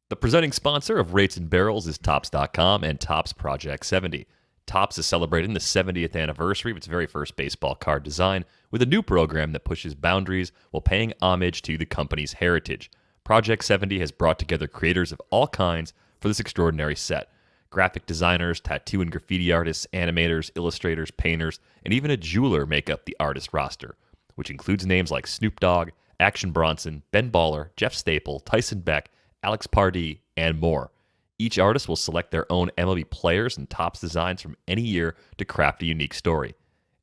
The presenting sponsor of Rates and Barrels is Topps.com and Topps Project 70. Topps is celebrating the 70th anniversary of its very first baseball card design with a new program that pushes boundaries while paying homage to the company's heritage. Project 70 has brought together creators of all kinds for this extraordinary set. Graphic designers, tattoo and graffiti artists, animators, illustrators, painters, and even a jeweler make up the artist roster, which includes names like Snoop Dogg, Action Bronson, Ben Baller, Jeff Staple, Tyson Beck, Alex Pardee, and more. Each artist will select their own MLB players and Topps designs from any year to craft a unique story.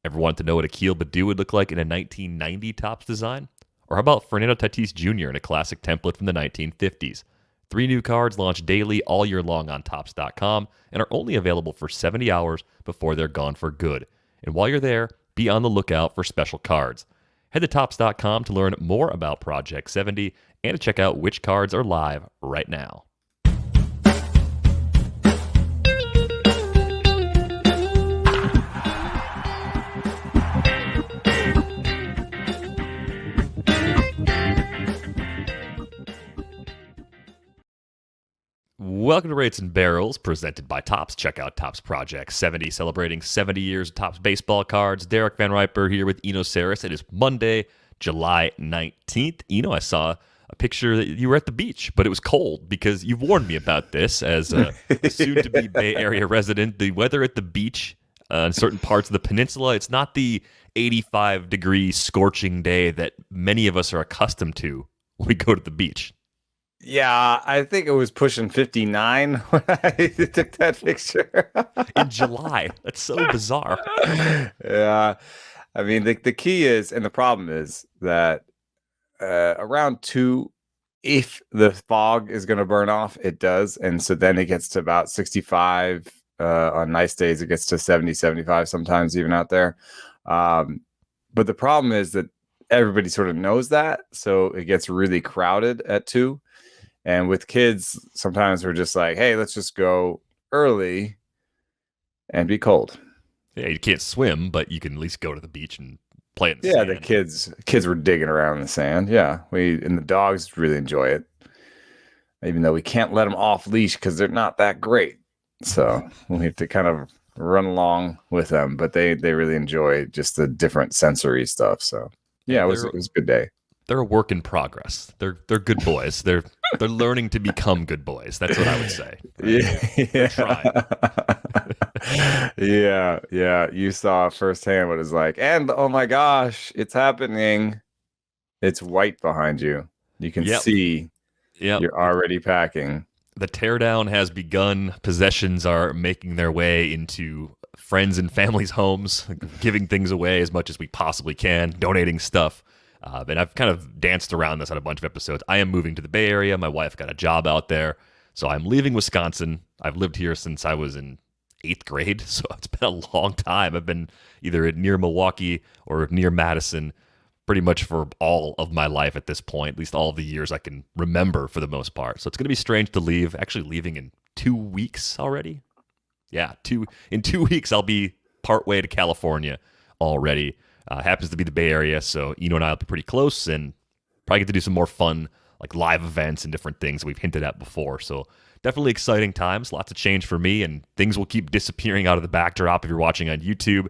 Ever wanted to know what Akil Baddoo would look like in a 1990 Topps design? Or how about Fernando Tatis Jr. in a classic template from the 1950s? 3 new cards launch daily all year long on Topps.com and are only available for 70 hours before they're gone for good. And while you're there, be on the lookout for special cards. Head to Topps.com to learn more about Project 70 and to check out which cards are live right now. Welcome to Rates and Barrels, presented by Topps. Check out Topps Project 70, celebrating 70 years of Topps baseball cards. Derek Van Riper here with Eno Saris. It is Monday, July 19th. Eno, I saw a picture that you were at the beach, but it was cold because you warned me about this as a soon-to-be Bay Area resident. The weather at the beach in certain parts of the peninsula, it's not the 85-degree scorching day that many of us are accustomed to when we go to the beach. Yeah, I think it was pushing 59 when I took that picture. In July. That's so bizarre. Yeah. I mean, the key is, and the problem is that around 2, if the fog is going to burn off, it does. And so then it gets to about 65. On nice days, it gets to 70, 75 sometimes even out there. But the problem is that everybody sort of knows that. So it gets really crowded at 2. And with kids, sometimes we're just like, hey, let's just go early and be cold. Yeah, you can't swim, but you can at least go to the beach and play in the sand. Yeah, the kids were digging around in the sand. Yeah, and the dogs really enjoy it, even though we can't let them off leash because they're not that great. So we have to kind of run along with them, but they really enjoy just the different sensory stuff. So yeah, it was a good day. They're a work in progress. They're good boys. They're learning to become good boys. That's what I would say. Right? Yeah. Trying. Yeah. You saw firsthand what it's like. And oh my gosh, it's happening. It's white behind you. You can see you're already packing. The teardown has begun. Possessions are making their way into friends and families' homes, giving things away as much as we possibly can, donating stuff. And I've kind of danced around this on a bunch of episodes. I am moving to the Bay Area. My wife got a job out there. So I'm leaving Wisconsin. I've lived here since I was in 8th grade. So it's been a long time. I've been either near Milwaukee or near Madison pretty much for all of my life at this point, at least all of the years I can remember for the most part. So it's going to be strange to leave. Actually leaving in 2 weeks already. Yeah, in 2 weeks I'll be partway to California already. Happens to be the Bay Area, so Eno and I will be pretty close and probably get to do some more fun like live events and different things we've hinted at before. So definitely exciting times, lots of change for me, and things will keep disappearing out of the backdrop if you're watching on YouTube.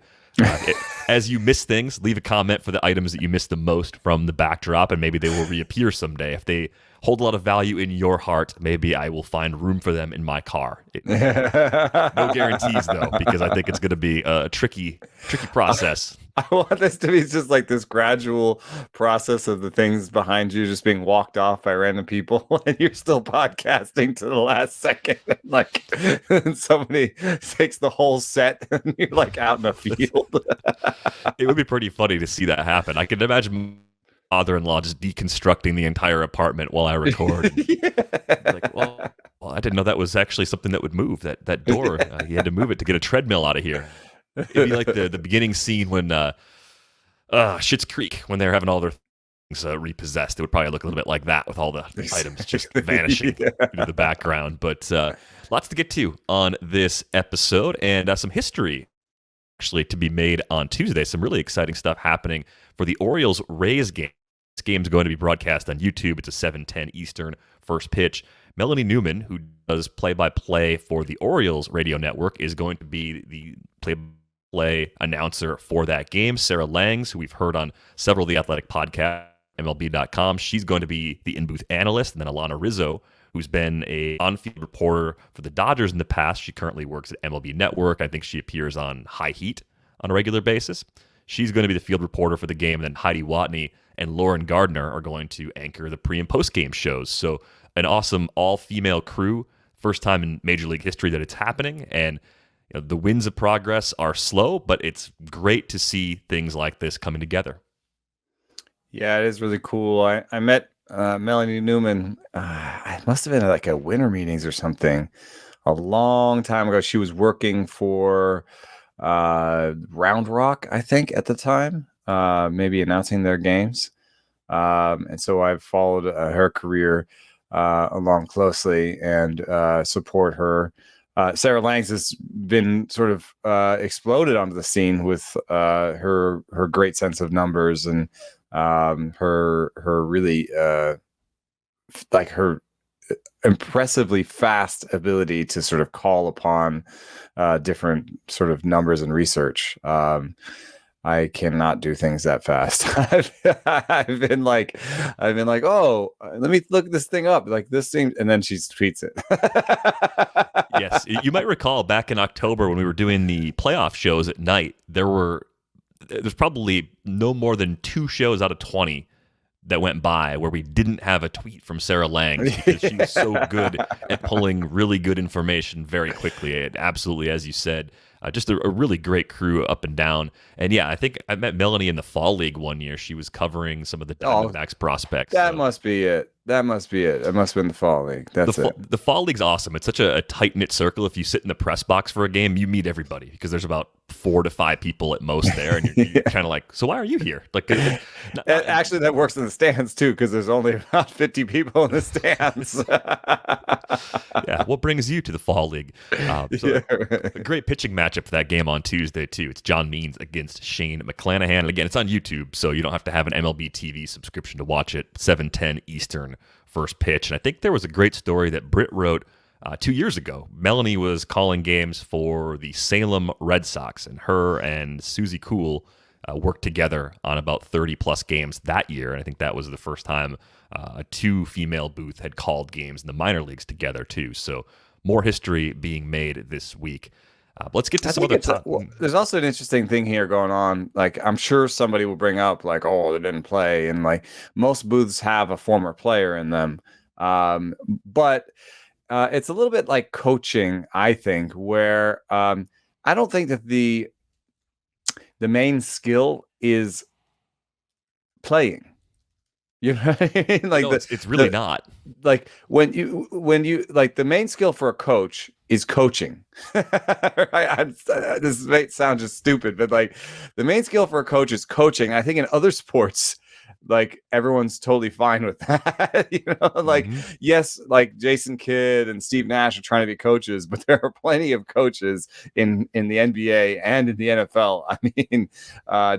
As you miss things, leave a comment for the items that you missed the most from the backdrop, and maybe they will reappear someday. If they hold a lot of value in your heart, maybe I will find room for them in my car. No guarantees, though, because I think it's going to be a tricky process. I want this to be just like this gradual process of the things behind you just being walked off by random people, and you're still podcasting to the last second. Like somebody takes the whole set, and you're like out in the field. It would be pretty funny to see that happen. I can imagine my father-in-law just deconstructing the entire apartment while I record. Like, well, I didn't know that was actually something that would move. That door, he had to move it to get a treadmill out of here. It'd be like the beginning scene when Schitt's Creek, when they're having all their things repossessed. It would probably look a little bit like that with all the items just vanishing into the background. But lots to get to on this episode, and some history actually to be made on Tuesday. Some really exciting stuff happening for the Orioles-Rays game. This game's going to be broadcast on YouTube. It's a 7:10 Eastern first pitch. Melanie Newman, who does play-by-play for the Orioles radio network, is going to be the play-by-play announcer for that game. Sarah Langs, who we've heard on several of the Athletic podcasts, MLB.com, she's going to be the in-booth analyst. And then Alana Rizzo, who's been a on-field reporter for the Dodgers in the past. She currently works at MLB Network. I think she appears on High Heat on a regular basis. She's going to be the field reporter for the game. And then Heidi Watney and Lauren Gardner are going to anchor the pre- and post-game shows. So an awesome all-female crew. First time in Major League history that it's happening. And the winds of progress are slow, but it's great to see things like this coming together. Yeah, it is really cool. I met Melanie Newman. It must have been like a winter meetings or something a long time ago. She was working for Round Rock, I think, at the time, maybe announcing their games. And so I've followed her career along closely and support her. Sarah Langs has been sort of exploded onto the scene with her great sense of numbers and her really like her impressively fast ability to sort of call upon different sort of numbers and research. I cannot do things that fast. I've been like, oh, let me look this thing up. Like this thing, and then she tweets it. Yes, you might recall back in October when we were doing the playoff shows at night, there's probably no more than 2 shows out of 20 that went by where we didn't have a tweet from Sarah Langs because she was so good at pulling really good information very quickly. It absolutely, as you said, just a really great crew up and down. And yeah, I think I met Melanie in the Fall League one year. She was covering some of the Diamondbacks prospects. That must be it. It must have been the Fall League. That's it. The Fall League's awesome. It's such a tight-knit circle. If you sit in the press box for a game, you meet everybody because there's about 4 to 5 people at most there. And you're kind of like, so why are you here? Like, actually, that works in the stands too because there's only about 50 people in the stands. Yeah, what brings you to the Fall League? A great pitching matchup for that game on Tuesday too. It's John Means against Shane McClanahan. And again, it's on YouTube, so you don't have to have an MLB TV subscription to watch it. 7:10 Eastern first pitch. And I think there was a great story that Britt wrote 2 years ago. Melanie was calling games for the Salem Red Sox, and her and Susie Cool worked together on about 30 plus games that year. And I think that was the first time a 2 female booth had called games in the minor leagues together too. So more history being made this week. Let's get to some other stuff. There's also an interesting thing here going on. Like, I'm sure somebody will bring up, like, oh, they didn't play. And, like, most booths have a former player in them. But it's a little bit like coaching, I think, where I don't think that the main skill is playing. You know what I mean? Like, no, it's really not. Like when you like, the main skill for a coach is coaching. Right? This may sound just stupid, but like the main skill for a coach is coaching. I think in other sports, like everyone's totally fine with that. Like, yes, like Jason Kidd and Steve Nash are trying to be coaches, but there are plenty of coaches in the NBA and in the NFL. I mean,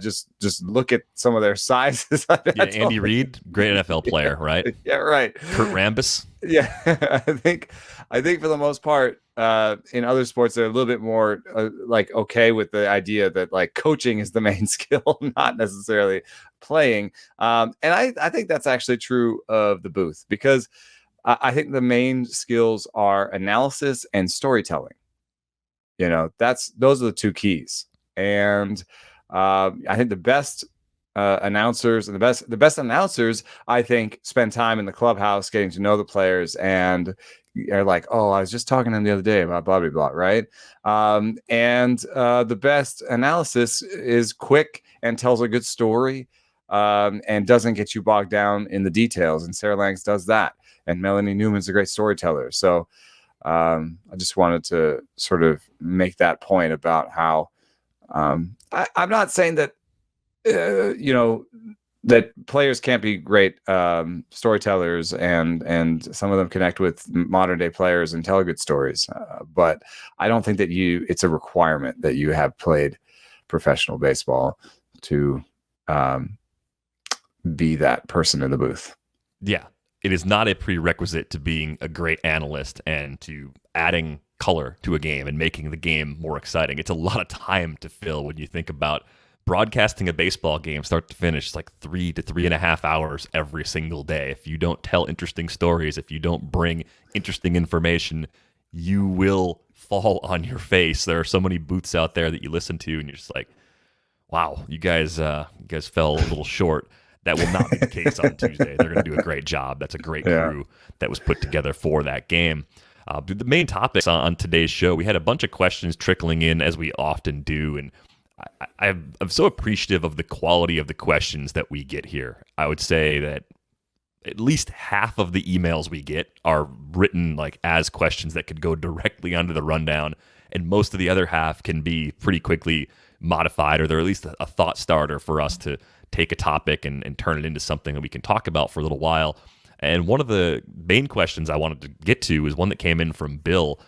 just look at some of their sizes. Yeah, Andy Reid, great NFL player, right? Yeah, right. Kurt Rambis. Yeah, I think for the most part, in other sports, they're a little bit more like okay with the idea that like coaching is the main skill, not necessarily playing. And I think that's actually true of the booth because I think the main skills are analysis and storytelling. Those are the 2 keys. And I think the best announcers and the best announcers, I think, spend time in the clubhouse getting to know the players and are like, oh, I was just talking to him the other day about blah blah blah, right? And the best analysis is quick and tells a good story and doesn't get you bogged down in the details. And Sarah Langs does that, and Melanie Newman's a great storyteller. So I just wanted to sort of make that point about how I'm not saying that that players can't be great storytellers and some of them connect with modern day players and tell good stories. But I don't think that it's a requirement that you have played professional baseball to be that person in the booth. Yeah. it is not a prerequisite to being a great analyst and to adding color to a game and making the game more exciting. It's a lot of time to fill when you think about broadcasting a baseball game start to finish. It's like 3 to 3.5 hours every single day. If you don't tell interesting stories, if you don't bring interesting information, you will fall on your face. There are so many booths out there that you listen to and you're just like, wow, you guys fell a little short. That will not be the case on Tuesday. They're going to do a great job. That's a great crew that was put together for that game. The main topics on today's show, we had a bunch of questions trickling in as we often do, and I'm so appreciative of the quality of the questions that we get here. I would say that at least half of the emails we get are written like as questions that could go directly onto the rundown, and most of the other half can be pretty quickly modified, or they're at least a thought starter for us to take a topic and turn it into something that we can talk about for a little while. And one of the main questions I wanted to get to is one that came in from Bill.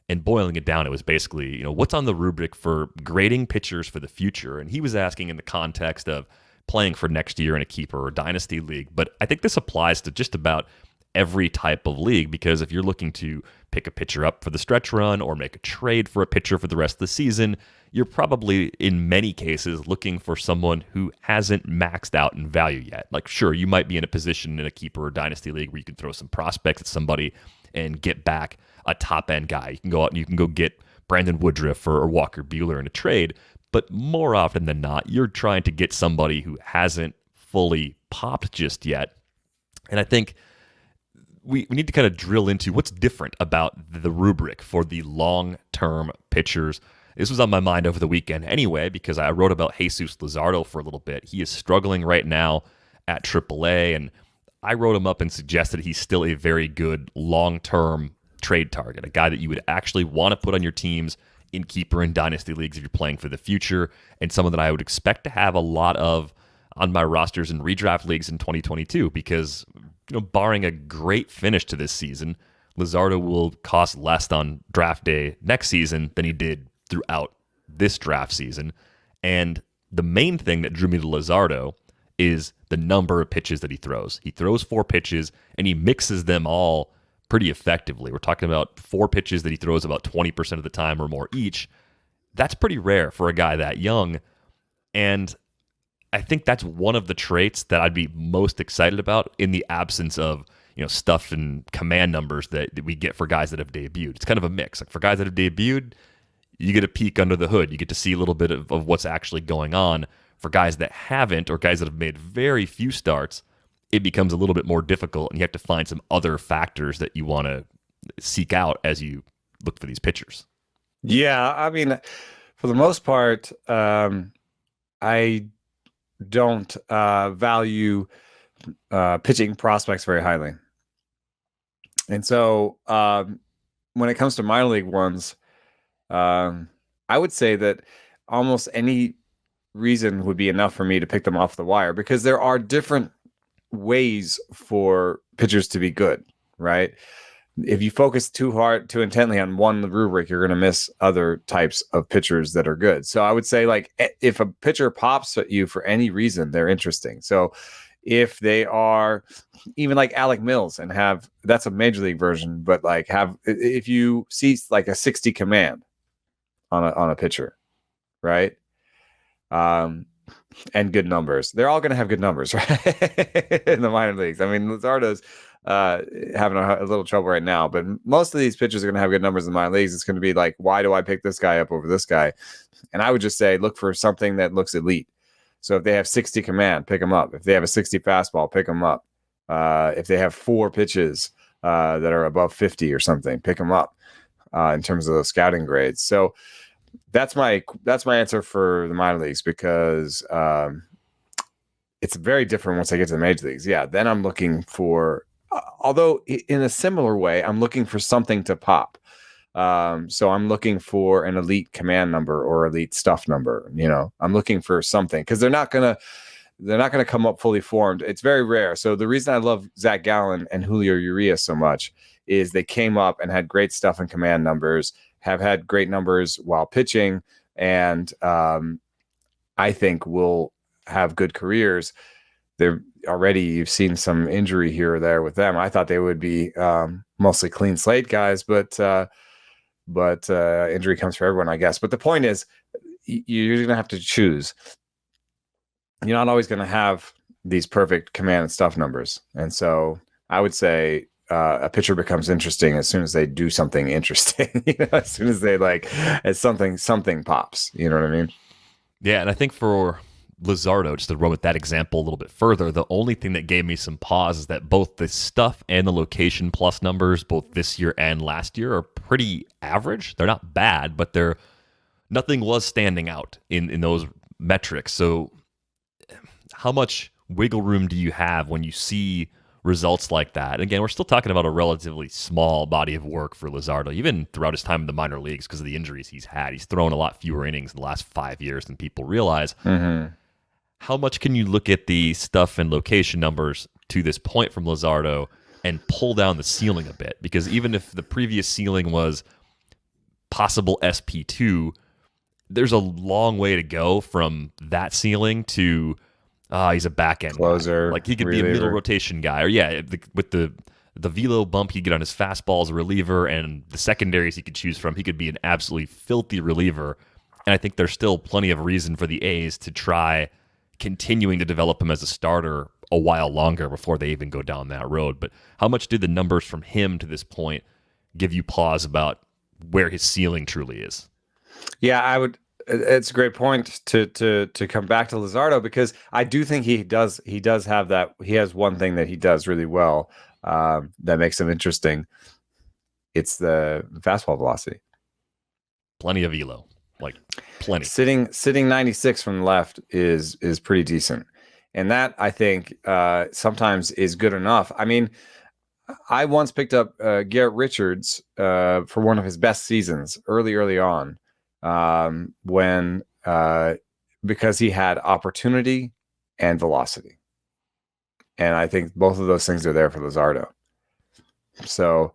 And boiling it down, it was basically, what's on the rubric for grading pitchers for the future? And he was asking in the context of playing for next year in a keeper or dynasty league. But I think this applies to just about every type of league, because if you're looking to pick a pitcher up for the stretch run or make a trade for a pitcher for the rest of the season, you're probably in many cases looking for someone who hasn't maxed out in value yet. Like, sure, you might be in a position in a keeper or dynasty league where you can throw some prospects at somebody and get back a top end guy. You can go out and you can go get Brandon Woodruff or Walker Buehler in a trade, but more often than not, you're trying to get somebody who hasn't fully popped just yet. And I think we need to kind of drill into what's different about the rubric for the long-term pitchers. This was on my mind over the weekend anyway, because I wrote about Jesus Luzardo for a little bit. He is struggling right now at AAA, and I wrote him up and suggested he's still a very good long-term trade target, a guy that you would actually want to put on your teams in keeper and dynasty leagues if you're playing for the future, and someone that I would expect to have a lot of on my rosters in redraft leagues in 2022, because barring a great finish to this season, Luzardo will cost less on draft day next season than he did throughout this draft season. And the main thing that drew me to Luzardo is the number of pitches that he throws. He throws 4 pitches, and he mixes them all pretty effectively. We're talking about 4 pitches that he throws about 20% of the time or more each. That's pretty rare for a guy that young. And I think that's one of the traits that I'd be most excited about in the absence of stuff and command numbers that we get for guys that have debuted. It's kind of a mix. Like, for guys that have debuted, you get a peek under the hood. You get to see a little bit of what's actually going on. For guys that haven't, or guys that have made very few starts, it becomes a little bit more difficult, and you have to find some other factors that you want to seek out as you look for these pitchers. Yeah, I mean, for the most part, I don't value pitching prospects very highly. And so when it comes to minor league ones, I would say that almost any reason would be enough for me to pick them off the wire, because there are different ways for pitchers to be good, right? If you focus too intently on one rubric, you're going to miss other types of pitchers that are good. So I would say, like, if a pitcher pops at you for any reason, they're interesting. So if they are even like Alec Mills and that's a major league version, but if you see like a 60 command on a pitcher, right? And good numbers. They're all going to have good numbers, right? In the minor leagues. I mean, Luzardo's having a little trouble right now, but most of these pitchers are going to have good numbers in the minor leagues. It's going to be like, why do I pick this guy up over this guy? And I would just say, look for something that looks elite. So if they have 60 command, pick them up. If they have a 60 fastball, pick them up. If they have 4 pitches that are above 50 or something, pick them up in terms of those scouting grades. So that's my answer for the minor leagues, because it's very different once I get to the major leagues. Yeah, then I'm looking for, although in a similar way, I'm looking for something to pop. So I'm looking for an elite command number or elite stuff number. I'm looking for something, because they're not gonna come up fully formed. It's very rare. So the reason I love Zach Gallen and Julio Urias so much is they came up and had great stuff in command numbers, have had great numbers while pitching, and I think will have good careers. they're already, you've seen some injury here or there with them. I thought they would be mostly clean slate guys, but injury comes for everyone, I guess. But the point is, you're going to have to choose. You're not always going to have these perfect command and stuff numbers. And so I would say a pitcher becomes interesting as soon as they do something interesting, as soon as they as something pops, you know what I mean? Yeah. And I think for Luzardo, just to run with that example a little bit further, the only thing that gave me some pause is that both the stuff and the location plus numbers, both this year and last year, are pretty average. They're not bad, but nothing was standing out in those metrics. So how much wiggle room do you have when you see results like that? And again, we're still talking about a relatively small body of work for Luzardo, even throughout his time in the minor leagues because of the injuries he's had. He's thrown a lot fewer innings in the last 5 years than people realize. Mm-hmm. How much can you look at the stuff and location numbers to this point from Luzardo and pull down the ceiling a bit? Because even if the previous ceiling was possible SP2, there's a long way to go from that ceiling to he's a back end closer. Guy. Like he could reliever. be a middle rotation guy, or with the velo bump he could get on his fastball as a reliever, and the secondaries he could choose from, he could be an absolutely filthy reliever. And I think there's still plenty of reason for the A's to try continuing to develop him as a starter a while longer before they even go down that road. But how much did the numbers from him to this point give you pause about where his ceiling truly is? Yeah, I would. It's a great point to come back to Luzardo, because I do think he does have that. He has one thing that he does really well that makes him interesting. It's the fastball velocity. Plenty of elo, like plenty. Sitting 96 from the left is pretty decent, and that I think sometimes is good enough. I mean, I once picked up Garrett Richards for one of his best seasons early on. When because he had opportunity and velocity, and I think both of those things are there for Luzardo. So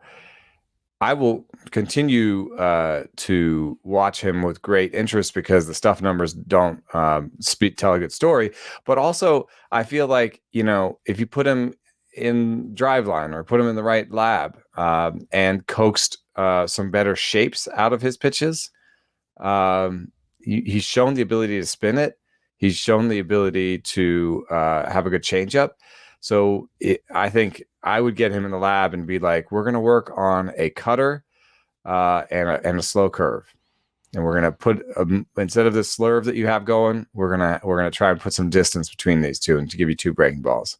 I will continue to watch him with great interest, because the stuff numbers don't tell a good story. But also, I feel like, if you put him in Driveline or put him in the right lab and coaxed some better shapes out of his pitches. He's shown the ability to spin it. He's shown the ability to have a good changeup. So I think I would get him in the lab and be like, we're going to work on a cutter and a slow curve, and we're going to put instead of the slurve that you have going, we're gonna try and put some distance between these two and to give you two breaking balls.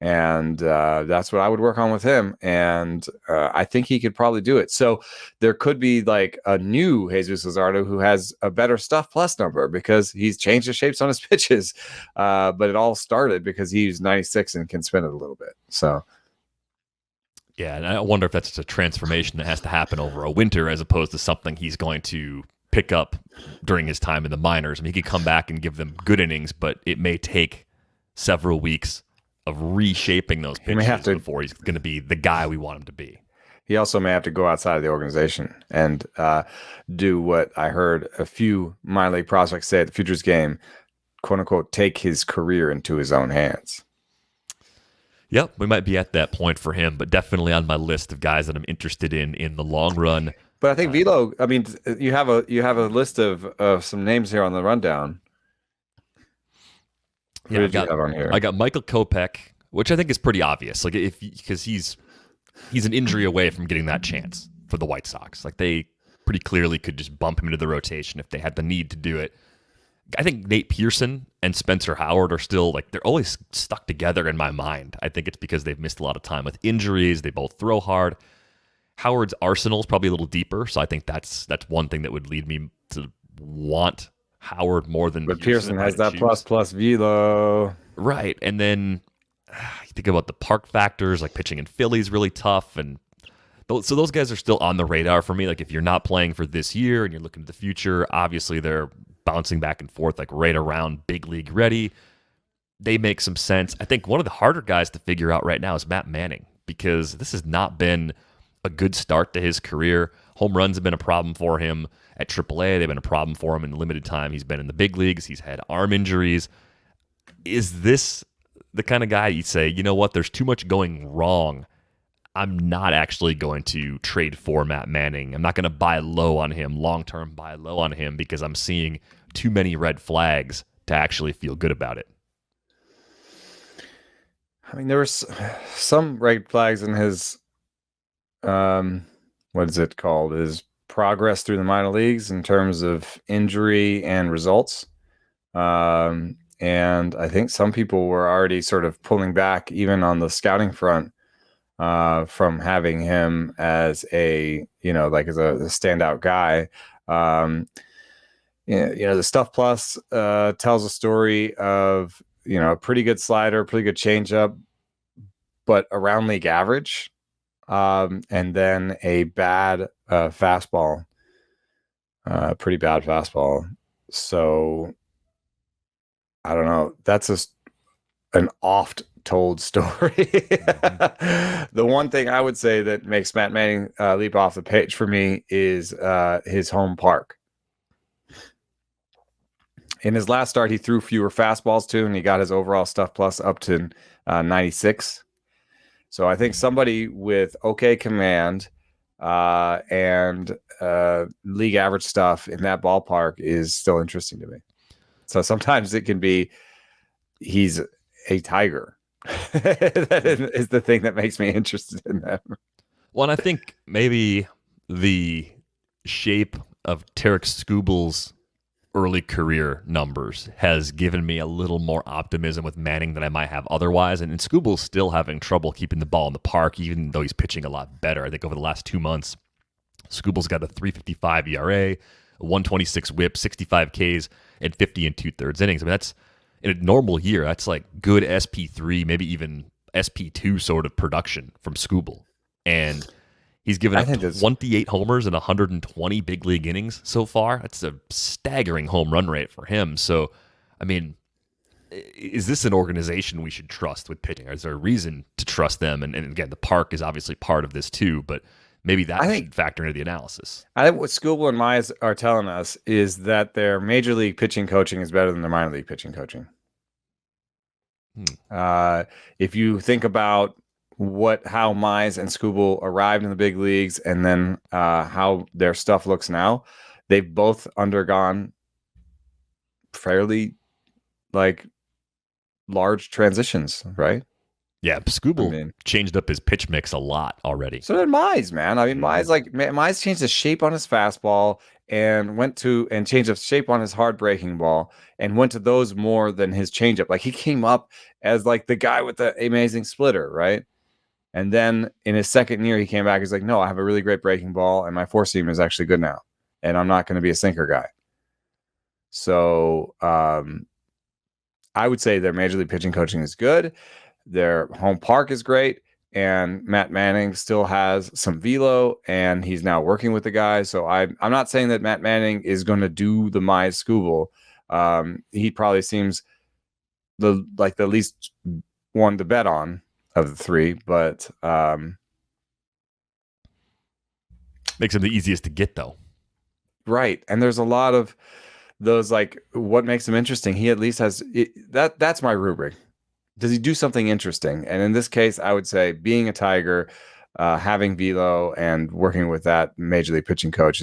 And that's what I would work on with him. And I think he could probably do it. So there could be like a new Jesus Luzardo who has a better stuff plus number because he's changed the shapes on his pitches. But it all started because he's 96 and can spin it a little bit. So. Yeah, and I wonder if that's just a transformation that has to happen over a winter as opposed to something he's going to pick up during his time in the minors. I mean, he could come back and give them good innings, but it may take several weeks of reshaping those pitches before he's going to be the guy we want him to be. He also may have to go outside of the organization and do what I heard a few minor league prospects say at the Futures game, quote unquote, take his career into his own hands. Yep, we might be at that point for him, but definitely on my list of guys that I'm interested in the long run. But I think Velo, I mean, you have a list of some names here on the rundown. Yeah, I got Michael Kopech, which I think is pretty obvious. Like because he's an injury away from getting that chance for the White Sox. Like they pretty clearly could just bump him into the rotation if they had the need to do it. I think Nate Pearson and Spencer Howard are still they're always stuck together in my mind. I think it's because they've missed a lot of time with injuries. They both throw hard. Howard's arsenal is probably a little deeper, so I think that's one thing that would lead me to want Howard more than. But Pearson has that plus velo, right? And then you think about the park factors, like pitching in Philly is really tough, and so those guys are still on the radar for me. Like if you're not playing for this year and you're looking to the future, obviously they're bouncing back and forth, like right around big league ready. They make some sense. I think one of the harder guys to figure out right now is Matt Manning, because this has not been a good start to his career. Home runs have been a problem for him at AAA. They've been a problem for him in limited time. He's been in the big leagues. He's had arm injuries. Is this the kind of guy you'd say, you know what, there's too much going wrong. I'm not actually going to trade for Matt Manning. I'm not going to buy low on him, long-term buy low on him, because I'm seeing too many red flags to actually feel good about it. I mean, there were some red flags in his, what is it called? His progress through the minor leagues in terms of injury and results. And I think some people were already sort of pulling back, even on the scouting front, from having him as a, as a standout guy. The Stuff Plus tells a story of, a pretty good slider, pretty good changeup, but around league average, and then a bad fastball, pretty bad fastball. So I don't know. That's an oft told story. The one thing I would say that makes Matt Manning leap off the page for me is his home park. In his last start, he threw fewer fastballs too, and he got his overall Stuff Plus up to 96. So I think somebody with okay command and league average stuff in that ballpark is still interesting to me. So sometimes it can be he's a tiger. That is the thing that makes me interested in them. Well, and I think maybe the shape of Tarek Skubal's early career numbers has given me a little more optimism with Manning than I might have otherwise. And Skubal's still having trouble keeping the ball in the park, even though he's pitching a lot better. I think over the last 2 months, Skubal's got a 3.55 ERA, a 126 whip, 65 Ks, and 50 and 2/3 innings. I mean, that's in a normal year. That's like good SP3, maybe even SP2 sort of production from Skubal. And he's given up 28 homers and 120 big league innings so far. That's a staggering home run rate for him. So, I mean, is this an organization we should trust with pitching? Is there a reason to trust them? And again, the park is obviously part of this too, but maybe that should factor into the analysis. I think what Skubal and Mize are telling us is that their major league pitching coaching is better than their minor league pitching coaching. If you think about how Mize and Skubal arrived in the big leagues and then how their stuff looks now, they've both undergone fairly large transitions, right? Yeah, Skubal changed up his pitch mix a lot already. So did Mize, man. I mean, Mize changed the shape on his fastball and changed the shape on his hard breaking ball and went to those more than his changeup. Like, he came up as like the guy with the amazing splitter, right? And then in his second year, he came back. He's like, no, I have a really great breaking ball, and my four seam is actually good now, and I'm not going to be a sinker guy. So I would say their major league pitching coaching is good. Their home park is great, and Matt Manning still has some velo, and he's now working with the guys. So I'm not saying that Matt Manning is going to do the Mize Skubal. He probably seems the least one to bet on of the three, but makes him the easiest to get, though. Right, and there's a lot of those, what makes him interesting. He at least has that's my rubric. Does he do something interesting? And in this case, I would say being a Tiger, having velo, and working with that major league pitching coach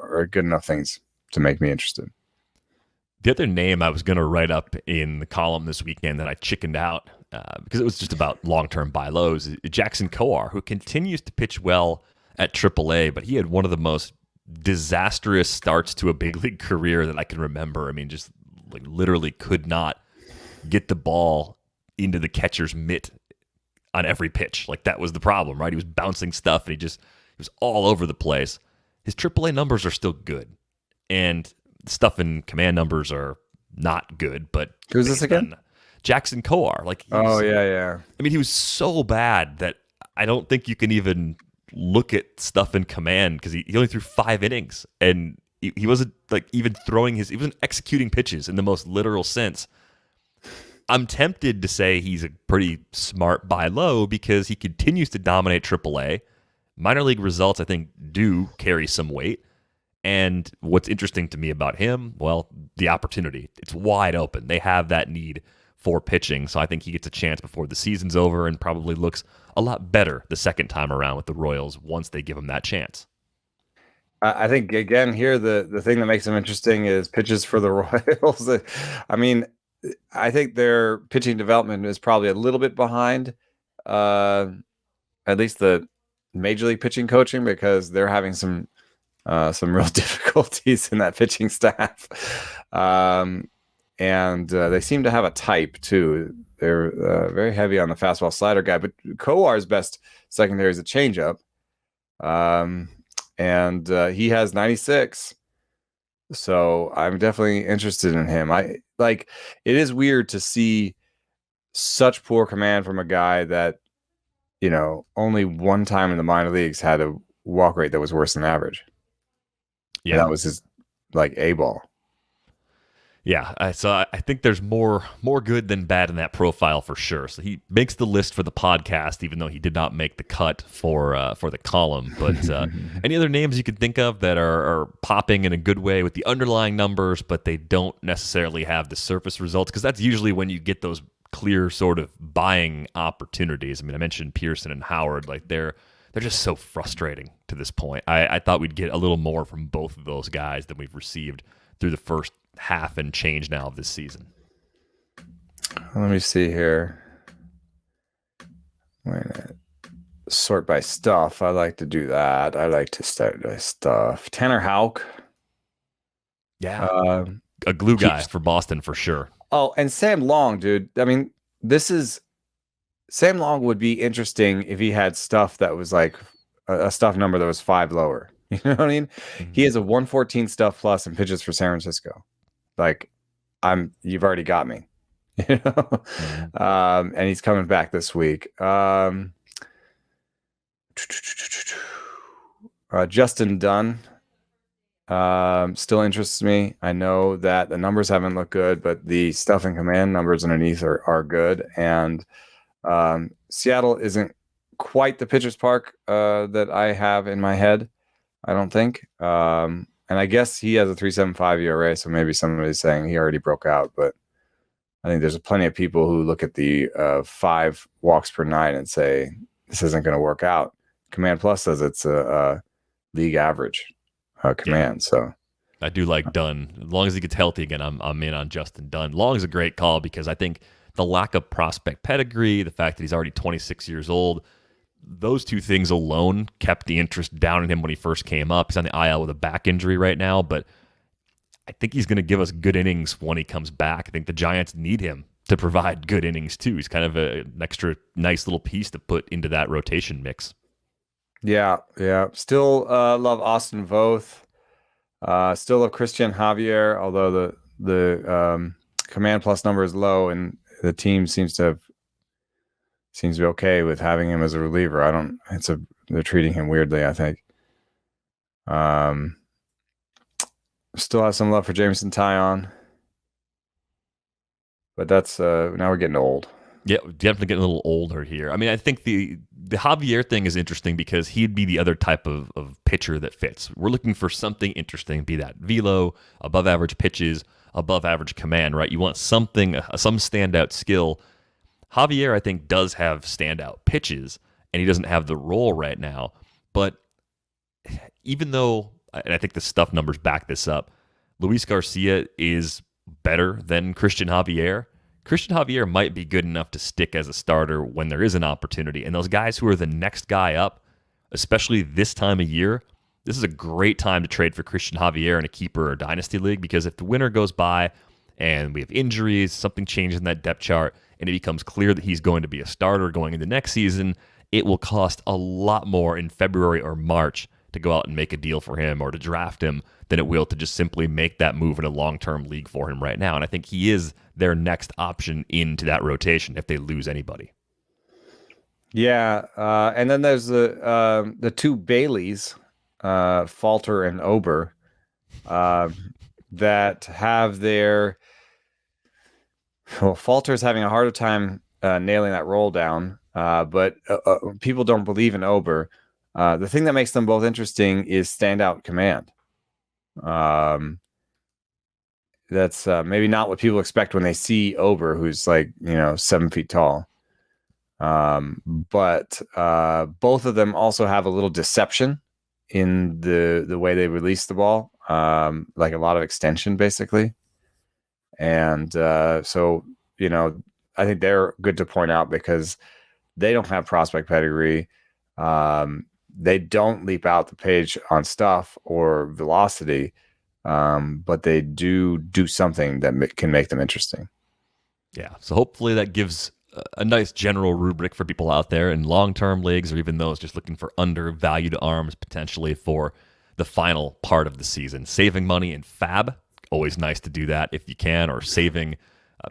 are good enough things to make me interested. The other name I was going to write up in the column this weekend that I chickened out because it was just about long-term buy lows is Jackson Kowar, who continues to pitch well at AAA, but he had one of the most disastrous starts to a big league career that I can remember. I mean, just literally could not get the ball into the catcher's mitt on every pitch. That was the problem, right? He was bouncing stuff, and he was all over the place. His AAA numbers are still good, and stuff in command numbers are not good. But who's this again? Jackson Kowar. Yeah. I mean, he was so bad that I don't think you can even look at stuff in command because he only threw 5 innings, and he wasn't even throwing he wasn't executing pitches in the most literal sense. I'm tempted to say he's a pretty smart buy low because he continues to dominate AAA. Minor league results, I think, do carry some weight. And what's interesting to me about him, well, the opportunity. It's wide open. They have that need for pitching. So I think he gets a chance before the season's over and probably looks a lot better the second time around with the Royals once they give him that chance. I think again here the thing that makes him interesting is pitches for the Royals. I mean, I think their pitching development is probably a little bit behind, at least the major league pitching coaching, because they're having some real difficulties in that pitching staff, and they seem to have a type too. They're very heavy on the fastball slider guy, but Kowar's best secondary is a changeup. And he has 96. So I'm definitely interested in him. It is weird to see such poor command from a guy that, only one time in the minor leagues had a walk rate that was worse than average. Yeah. And that was his A ball. Yeah, so I think there's more good than bad in that profile for sure. So he makes the list for the podcast, even though he did not make the cut for the column. But any other names you could think of that are popping in a good way with the underlying numbers, but they don't necessarily have the surface results? Because that's usually when you get those clear sort of buying opportunities. I mean, I mentioned Pearson and Howard. They're just so frustrating to this point. I thought we'd get a little more from both of those guys than we've received through the first half and change now of this season. Let me see here. Wait a minute. Sort by stuff. I like to do that. I like to start by stuff. Tanner Houck. Yeah. A glue guy for Boston for sure. Oh, and Sam Long, dude. I mean, Sam Long would be interesting if he had stuff that was like a stuff number that was 5 lower. You know what I mean? Mm-hmm. He has a 114 stuff plus and pitches for San Francisco. You've already got me, Mm-hmm. And he's coming back this week. Justin Dunn still interests me. I know that the numbers haven't looked good, but the stuff and command numbers underneath are good. And Seattle isn't quite the pitcher's park that I have in my head, I don't think. And I guess he has a 3.75 ERA, so maybe somebody's saying he already broke out. But I think there's plenty of people who look at the 5 walks per night and say this isn't going to work out. Command Plus says it's a league average command. Yeah. So I do like Dunn. As long as he gets healthy again, I'm in on Justin Dunn. Long is a great call because I think the lack of prospect pedigree, the fact that he's already 26 years old, those two things alone kept the interest down in him when he first came up. He's on the IL with a back injury right now, but I think he's going to give us good innings when he comes back. I think the Giants need him to provide good innings too. He's kind of an extra nice little piece to put into that rotation mix. Yeah. Still love Austin Voth. Still love Christian Javier, although the command plus number is low and the team seems to be okay with having him as a reliever. They're treating him weirdly, I think. Still have some love for Jameson Taillon. But that's now we're getting old. Yeah, definitely getting a little older here. I mean, I think the Javier thing is interesting because he'd be the other type of pitcher that fits. We're looking for something interesting, be that velo, above average pitches, above average command, right? You want something, some standout skill. Javier, I think, does have standout pitches, and he doesn't have the role right now. But even though, and I think the stuff numbers back this up, Luis Garcia is better than Christian Javier. Christian Javier might be good enough to stick as a starter when there is an opportunity. And those guys who are the next guy up, especially this time of year, this is a great time to trade for Christian Javier in a keeper or dynasty league, because if the winter goes by and we have injuries, something changes in that depth chart, and it becomes clear that he's going to be a starter going into next season, it will cost a lot more in February or March to go out and make a deal for him or to draft him than it will to just simply make that move in a long-term league for him right now. And I think he is their next option into that rotation if they lose anybody. Yeah, and then there's the two Baileys, Falter and Ober, that have their... Well, Falter's having a harder time nailing that roll down, but people don't believe in Ober. The thing that makes them both interesting is standout command. that's maybe not what people expect when they see Ober, who's like 7 feet tall. But both of them also have a little deception in the way they release the ball, like a lot of extension basically. And so I think they're good to point out because they don't have prospect pedigree. They don't leap out the page on stuff or velocity, but they do something that can make them interesting. Yeah, so hopefully that gives a nice general rubric for people out there in long-term leagues or even those just looking for undervalued arms potentially for the final part of the season. Saving money in fab, always nice to do that if you can, or saving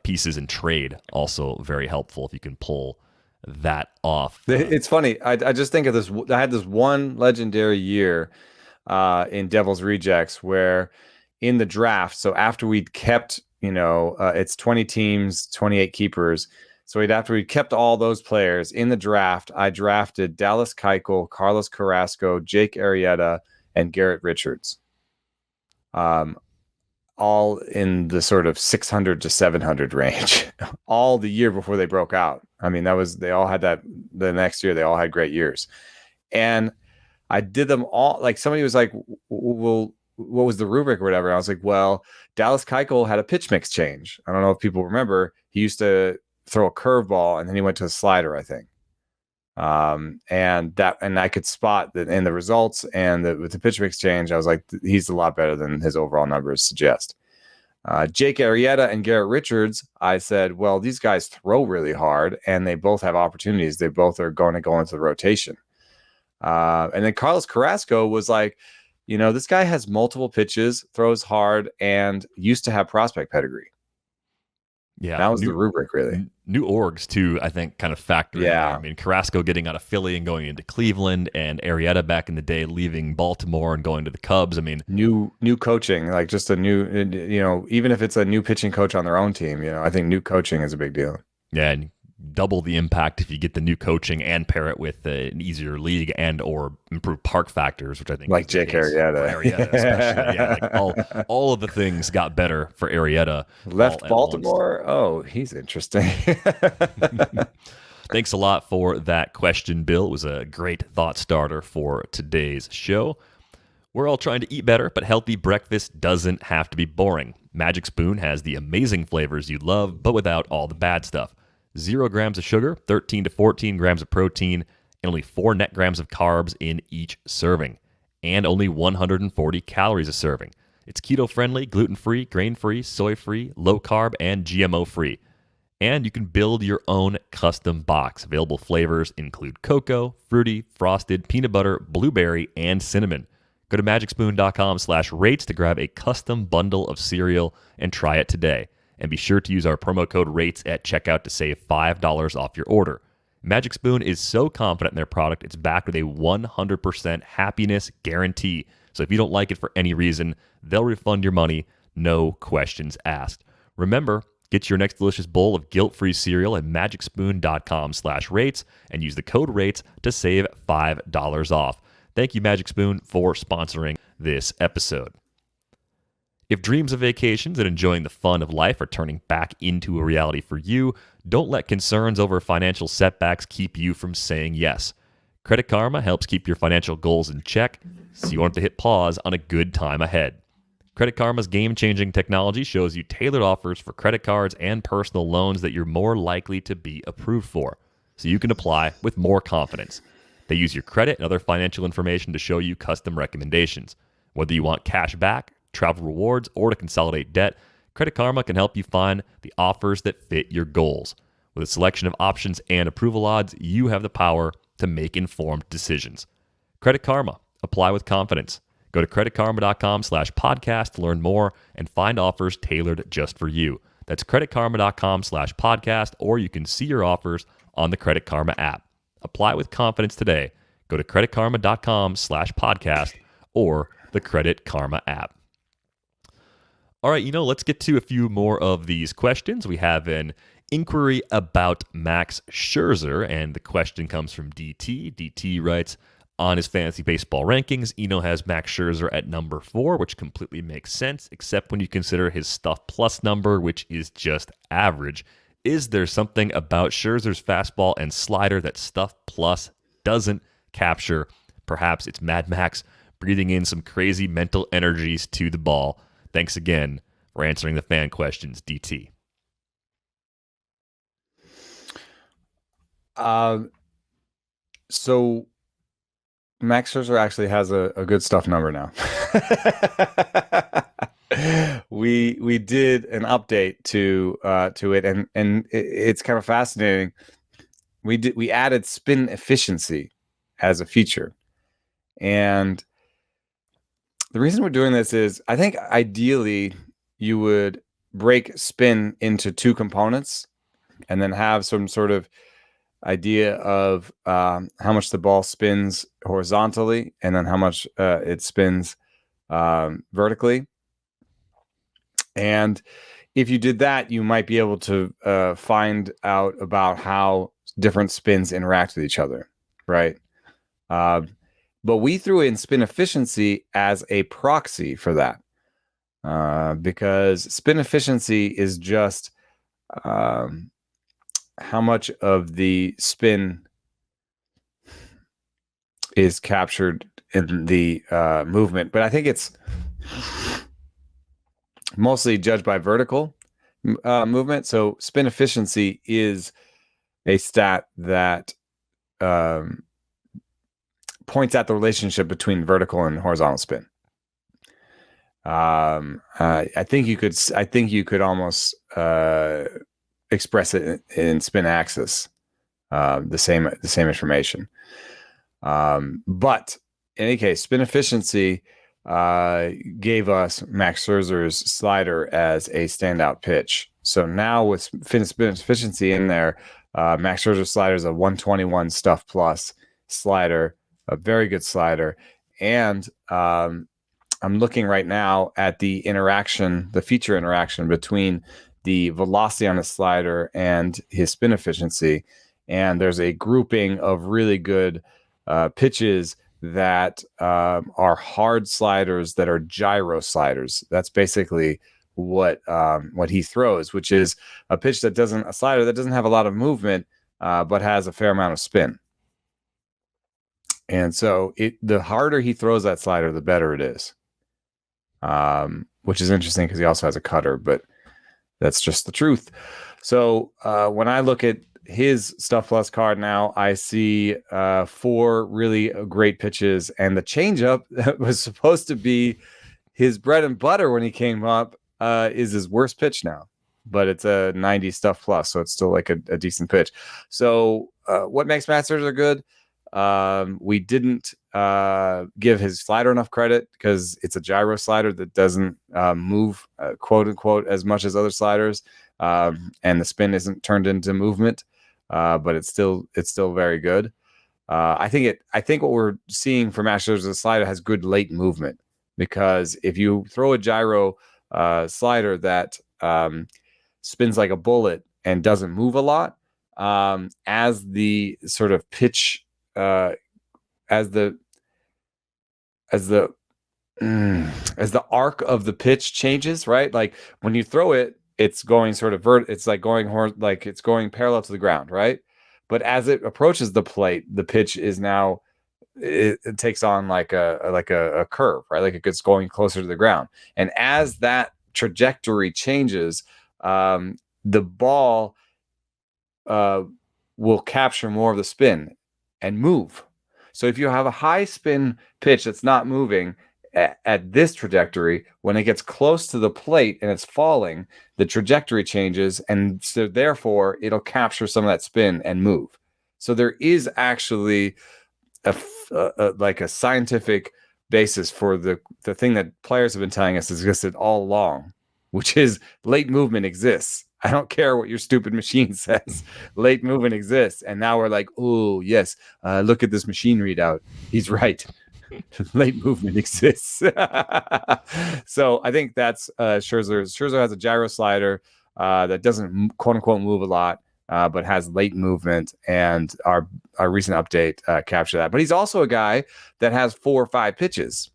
pieces in trade, also very helpful if you can pull that off. It's funny. I just think of this. I had this one legendary year in Devil's Rejects where in the draft, so after we'd kept, it's 20 teams, 28 keepers. So after we kept all those players in the draft, I drafted Dallas Keuchel, Carlos Carrasco, Jake Arrieta, and Garrett Richards. All in the sort of 600 to 700 range, all the year before they broke out. I mean, they all had that the next year, they all had great years. And I did them all. Like somebody was like, well, what was the rubric or whatever? And I was like, well, Dallas Keuchel had a pitch mix change. I don't know if people remember. He used to throw a curveball and then he went to a slider, I think. And I could spot that in the results and with the pitch mix change, I was like, he's a lot better than his overall numbers suggest. Jake Arrieta and Garrett Richards, I said, well, these guys throw really hard and they both have opportunities. They both are going to go into the rotation. And then Carlos Carrasco was like, this guy has multiple pitches, throws hard, and used to have prospect pedigree. Yeah, that was the rubric, really. New orgs too, I think, kind of factor in there. I mean, Carrasco getting out of Philly and going into Cleveland, and Arrieta back in the day leaving Baltimore and going to the Cubs. I mean, new coaching, like just a new, even if it's a new pitching coach on their own team, I think new coaching is a big deal. Yeah, and double the impact if you get the new coaching and pair it with an easier league and or improved park factors, which I think like Jake Arrieta especially. Yeah, like all of the things got better for Arrieta. Left Baltimore. Oh, he's interesting. Thanks a lot for that question, Bill. It was a great thought starter for today's show. We're all trying to eat better, but healthy breakfast doesn't have to be boring. Magic Spoon has the amazing flavors you love, but without all the bad stuff. 0 grams of sugar, 13 to 14 grams of protein, and only 4 net grams of carbs in each serving, and only 140 calories a serving. It's keto-friendly, gluten-free, grain-free, soy-free, low-carb, and GMO-free. And you can build your own custom box. Available flavors include cocoa, fruity, frosted, peanut butter, blueberry, and cinnamon. Go to magicspoon.com/rates to grab a custom bundle of cereal and try it today. And be sure to use our promo code RATES at checkout to save $5 off your order. Magic Spoon is so confident in their product, it's backed with a 100% happiness guarantee. So if you don't like it for any reason, they'll refund your money, no questions asked. Remember, get your next delicious bowl of guilt-free cereal at magicspoon.com/rates and use the code RATES to save $5 off. Thank you, Magic Spoon, for sponsoring this episode. If dreams of vacations and enjoying the fun of life are turning back into a reality for you, don't let concerns over financial setbacks keep you from saying yes. Credit Karma helps keep your financial goals in check, so you won't have to hit pause on a good time ahead. Credit Karma's game-changing technology shows you tailored offers for credit cards and personal loans that you're more likely to be approved for, so you can apply with more confidence. They use your credit and other financial information to show you custom recommendations. Whether you want cash back, travel rewards, or to consolidate debt, Credit Karma can help you find the offers that fit your goals. With a selection of options and approval odds, you have the power to make informed decisions. Credit Karma. Apply with confidence. Go to creditkarma.com/podcast to learn more and find offers tailored just for you. That's creditkarma.com/podcast, or you can see your offers on the Credit Karma app. Apply with confidence today. Go to creditkarma.com/podcast or the Credit Karma app. All right, let's get to a few more of these questions. We have an inquiry about Max Scherzer, and the question comes from DT. DT writes, On his fantasy baseball rankings, Eno has Max Scherzer at number 4, which completely makes sense, except when you consider his stuff plus number, which is just average. Is there something about Scherzer's fastball and slider that stuff plus doesn't capture? Perhaps it's Mad Max breathing in some crazy mental energies to the ball. Thanks again for answering the fan questions, DT. So Max Scherzer actually has a good stuff number now. we did an update to it, and it's kind of fascinating. We added spin efficiency as a feature, and the reason we're doing this is I think ideally you would break spin into two components, and then have some sort of idea of how much the ball spins horizontally and then how much it spins vertically. And if you did that, you might be able to find out about how different spins interact with each other, right? But we threw in spin efficiency as a proxy for that because spin efficiency is just how much of the spin is captured in the movement. But I think it's mostly judged by vertical movement. So spin efficiency is a stat that points at the relationship between vertical and horizontal spin. I think you could almost express it in spin axis, the same information. But in any case, spin efficiency gave us Max Scherzer's slider as a standout pitch. So now with spin efficiency in there, Max Scherzer's slider is a 121 stuff plus slider, a very good slider. And I'm looking right now at the feature interaction between the velocity on the slider and his spin efficiency. And there's a grouping of really good pitches that are hard sliders that are gyro sliders. That's basically what he throws, which is a slider that doesn't have a lot of movement, but has a fair amount of spin. And so the harder he throws that slider, the better it is. Which is interesting because he also has a cutter, but that's just the truth. So when I look at his stuff plus card now, I see 4 really great pitches, and the changeup that was supposed to be his bread and butter when he came up is his worst pitch now. But it's a 90 stuff plus, so it's still like a decent pitch. So what makes Max Scherzer good? We didn't give his slider enough credit because it's a gyro slider that doesn't move, quote unquote, as much as other sliders, and the spin isn't turned into movement, but it's still very good. I think what we're seeing from Max Scherzer's slider has good late movement, because if you throw a gyro slider that spins like a bullet and doesn't move a lot, as the sort of pitch as the arc of the pitch changes, right? Like when you throw it, it's going sort of it's like going it's going parallel to the ground, right? But as it approaches the plate, the pitch is now it takes on like a curve, right? Like it gets going closer to the ground. And as that trajectory changes, the ball will capture more of the spin and move. So if you have a high spin pitch that's not moving at this trajectory, when it gets close to the plate and it's falling, the trajectory changes, and so therefore it'll capture some of that spin and move. So there is actually like a scientific basis for the thing that players have been telling us has existed all along, which is late movement exists. I don't care what your stupid machine says. Late movement exists. And now we're like, oh, yes, look at this machine readout. He's right. Late movement exists. So I think that's Scherzer. Scherzer has a gyro slider that doesn't, quote unquote, move a lot, but has late movement, and our recent update captured that. But he's also a guy that has 4 or 5 pitches,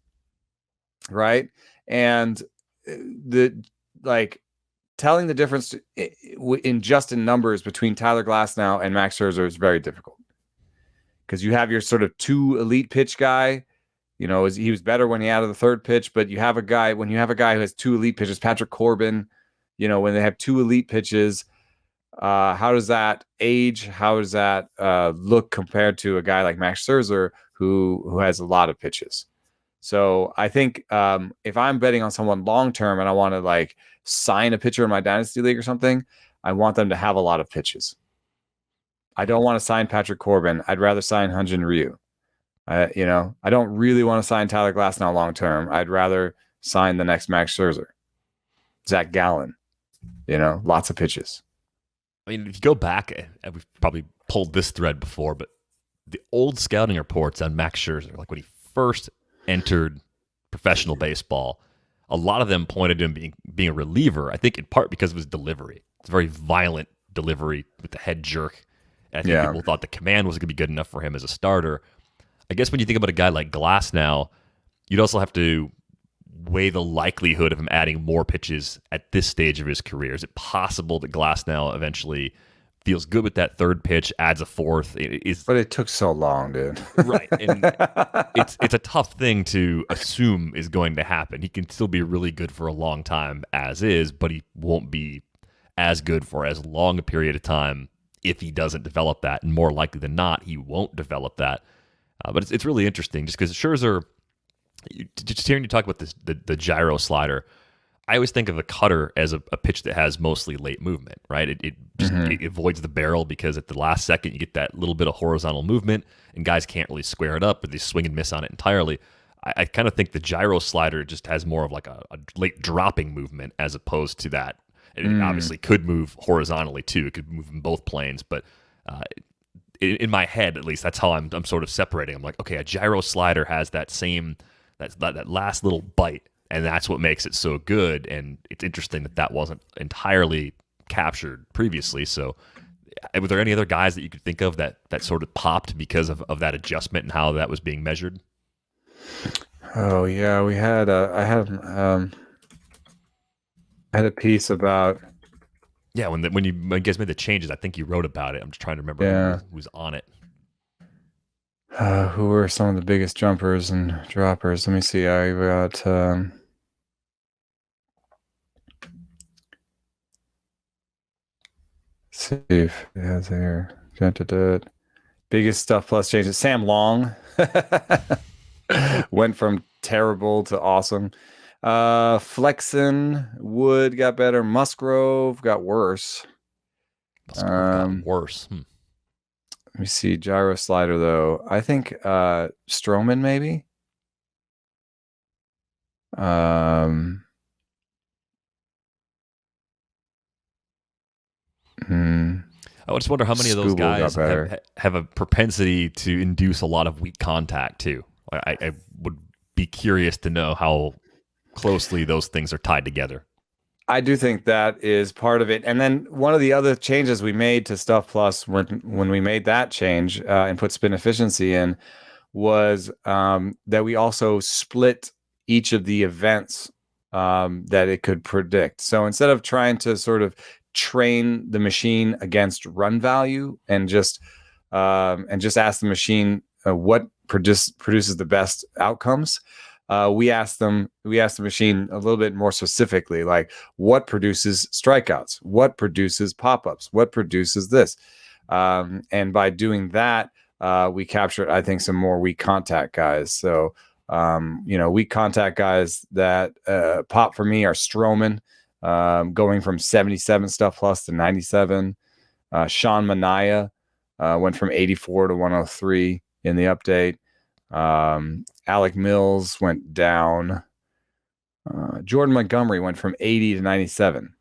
right? And the like telling the difference in just in numbers between Tyler Glasnow and Max Scherzer is very difficult, because you have your sort of 2 elite pitch guy. You know, he was better when he added the 3rd pitch, but you have a guy who has 2 elite pitches, Patrick Corbin. You know, when they have 2 elite pitches, how does that age? How does that look compared to a guy like Max Scherzer who has a lot of pitches? So I think if I'm betting on someone long term and I want to like sign a pitcher in my dynasty league or something, I want them to have a lot of pitches. I don't want to sign Patrick Corbin. I'd rather sign Hyun-Jin Ryu. I don't really want to sign Tyler Glasnow long term. I'd rather sign the next Max Scherzer, Zach Gallen. Lots of pitches. I mean, if you go back, and we've probably pulled this thread before, but the old scouting reports on Max Scherzer, like when he first entered professional baseball, a lot of them pointed to him being a reliever, I think in part because of his delivery. It's a very violent delivery with the head jerk. And I think people thought the command was going to be good enough for him as a starter. I guess when you think about a guy like Glasnow, you'd also have to weigh the likelihood of him adding more pitches at this stage of his career. Is it possible that Glasnow eventually feels good with that 3rd pitch, adds a 4th? But it took so long, dude. Right. And it's a tough thing to assume is going to happen. He can still be really good for a long time as is, but he won't be as good for as long a period of time if he doesn't develop that. And more likely than not, he won't develop that. But it's really interesting just because Scherzer, just hearing you talk about the gyro slider, I always think of the cutter as a pitch that has mostly late movement, right? It avoids the barrel because at the last second you get that little bit of horizontal movement and guys can't really square it up or they swing and miss on it entirely. I kind of think the gyro slider just has more of like a late dropping movement as opposed to that. It obviously could move horizontally too. It could move in both planes, but in my head, at least, that's how I'm sort of separating. I'm like, okay, a gyro slider has that last little bite, and that's what makes it so good. And it's interesting that wasn't entirely captured previously. So, were there any other guys that you could think of that sort of popped because of that adjustment and how that was being measured? Oh yeah, we had I had a piece about. Yeah, when you guys made the changes, I think you wrote about it. I'm just trying to remember who was on it. Who were some of the biggest jumpers and droppers? Let me see. I got see if it has here. Biggest stuff plus changes. Sam Long went from terrible to awesome. Flexen Wood got better. Musgrove got worse. Got worse. Let me see. Gyro slider though. I think Stroman maybe. I just wonder how many of those guys have a propensity to induce a lot of weak contact too. I would be curious to know how closely those things are tied together. I do think that is part of it. And then one of the other changes we made to Stuff Plus when we made that change and put spin efficiency in was that we also split each of the events that it could predict. So instead of trying to sort of train the machine against run value and just ask the machine what produces the best outcomes, we asked the machine a little bit more specifically, like what produces strikeouts, what produces pop-ups, what produces this, and by doing that, we captured, I think, some more weak contact guys. So weak contact guys that pop for me are Stroman, going from 77 Stuff Plus to 97. Sean Manaea went from 84 to 103 in the update. Alec Mills went down. Jordan Montgomery went from 80 to 97.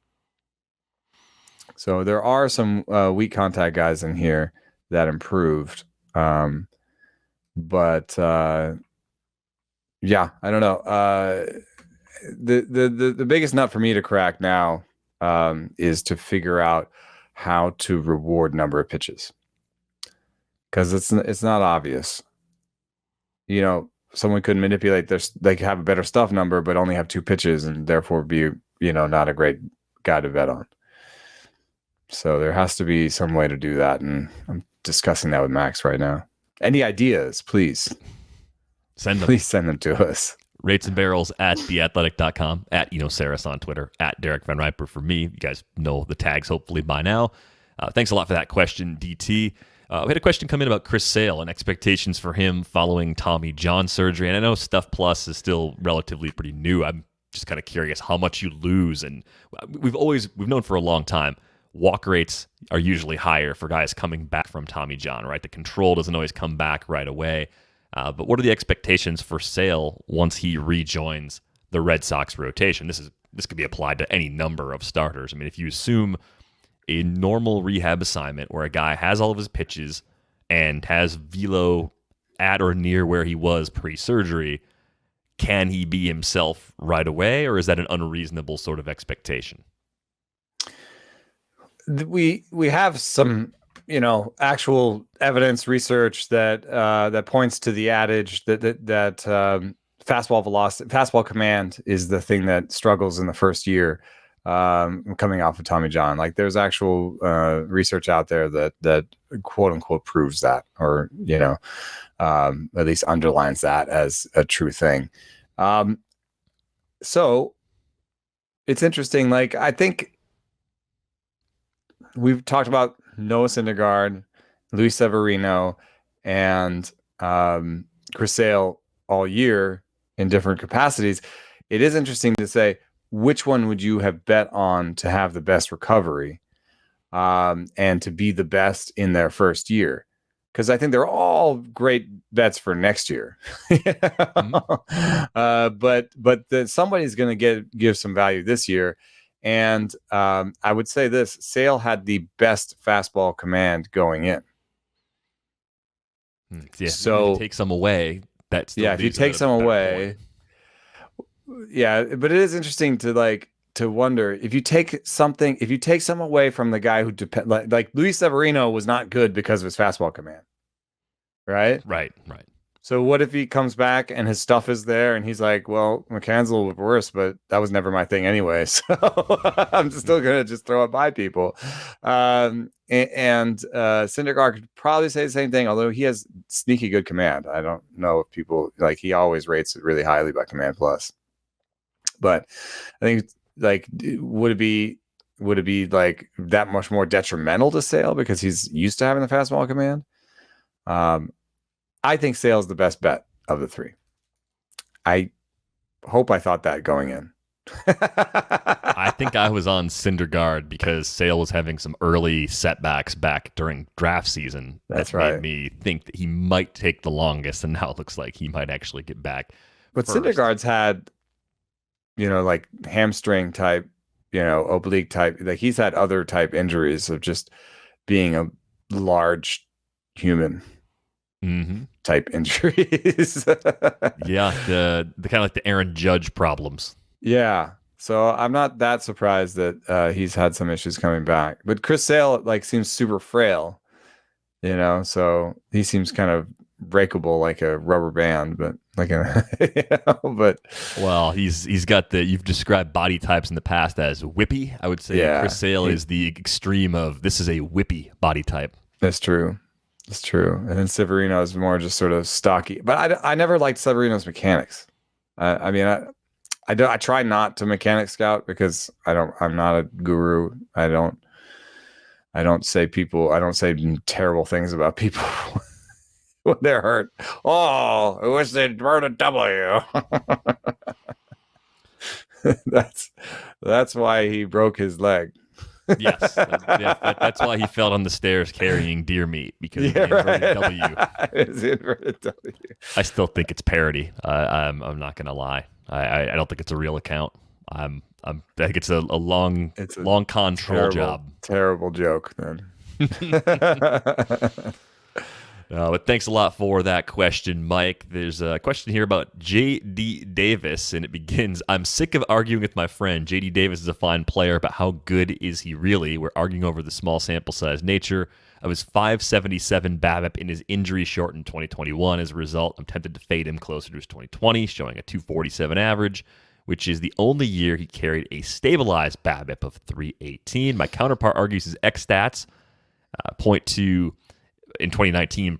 So there are some weak contact guys in here that improved. But yeah, I don't know. The biggest nut for me to crack now is to figure out how to reward number of pitches, because it's not obvious. Someone could manipulate they could have a better stuff number, but only have 2 pitches and therefore be, not a great guy to bet on. So there has to be some way to do that. And I'm discussing that with Max right now. Any ideas, please send them. Please send them to us. Rates and Barrels at theathletic.com, at Eno Saris on Twitter, at Derek Van Riper for me. You guys know the tags hopefully by now. Thanks a lot for that question, DT. We had a question come in about Chris Sale and expectations for him following Tommy John surgery. And I know Stuff Plus is still relatively pretty new. I'm just kind of curious how much you lose. And we've known for a long time, walk rates are usually higher for guys coming back from Tommy John, right? The control doesn't always come back right away. But what are the expectations for Sale once he rejoins the Red Sox rotation? This could be applied to any number of starters. I mean, if you assume a normal rehab assignment where a guy has all of his pitches and has velo at or near where he was pre-surgery, can he be himself right away, or is that an unreasonable sort of expectation? We have some, actual evidence research that points to the adage that fastball velocity, fastball command is the thing that struggles in the first year. Coming off of Tommy John, like there's actual research out there that quote unquote proves that, or at least underlines that as a true thing. So it's interesting. Like, I think we've talked about Noah Syndergaard, Luis Severino, and Chris Sale all year in different capacities. It is interesting to say, which one would you have bet on to have the best recovery and to be the best in their first year? Because I think they're all great bets for next year. But somebody's going to give some value this year. And I would say this: Sale had the best fastball command going in. Yeah, so if you take some away, that's if you take some away. Yeah, but it is interesting to wonder if you take some away from the guy who like Luis Severino was not good because of his fastball command, right? Right. So what if he comes back and his stuff is there and he's like, well, McCann's a little bit worse, but that was never my thing anyway, so I'm still gonna just throw it by people. And Syndergaard could probably say the same thing, although he has sneaky good command. I don't know if people he always rates it really highly by Command Plus. But I think would it be like that much more detrimental to Sale because he's used to having the fastball command? I think Sale's the best bet of the 3. I hope I thought that going in. I think I was on Syndergaard because Sale was having some early setbacks back during draft season. That's made me think that he might take the longest, and now it looks like he might actually get back. But first. Syndergaard's had like hamstring type, oblique type, like he's had other type injuries of just being a large human type injuries. Yeah, the kind of like the Aaron Judge problems. Yeah. So I'm not that surprised that he's had some issues coming back. But Chris Sale seems super frail, so he seems kind of breakable like a rubber band, but well, he's got you've described body types in the past as whippy. I would say Chris Sale is the extreme of this is a whippy body type. That's true. It's true. And then Severino is more just sort of stocky, but I never liked Severino's mechanics. I try not to mechanic scout because I'm not a guru. I don't say terrible things about people when they're hurt. Oh, I wish they'd burn a W. That's why he broke his leg. Yes, that's why he fell on the stairs carrying deer meat, because of the inverted W. It's the inverted W. I still think it's parody. I'm not gonna lie. I don't think it's a real account. I think it's a long con troll job. Terrible joke, then. But thanks a lot for that question, Mike. There's a question here about J.D. Davis, and it begins, I'm sick of arguing with my friend. J.D. Davis is a fine player, but how good is he really? We're arguing over the small sample size nature of his 577 BABIP in his injury-shortened 2021. As a result, I'm tempted to fade him closer to his 2020, showing a 247 average, which is the only year he carried a stabilized BABIP of 318. My counterpart argues his X-stats point to in 2019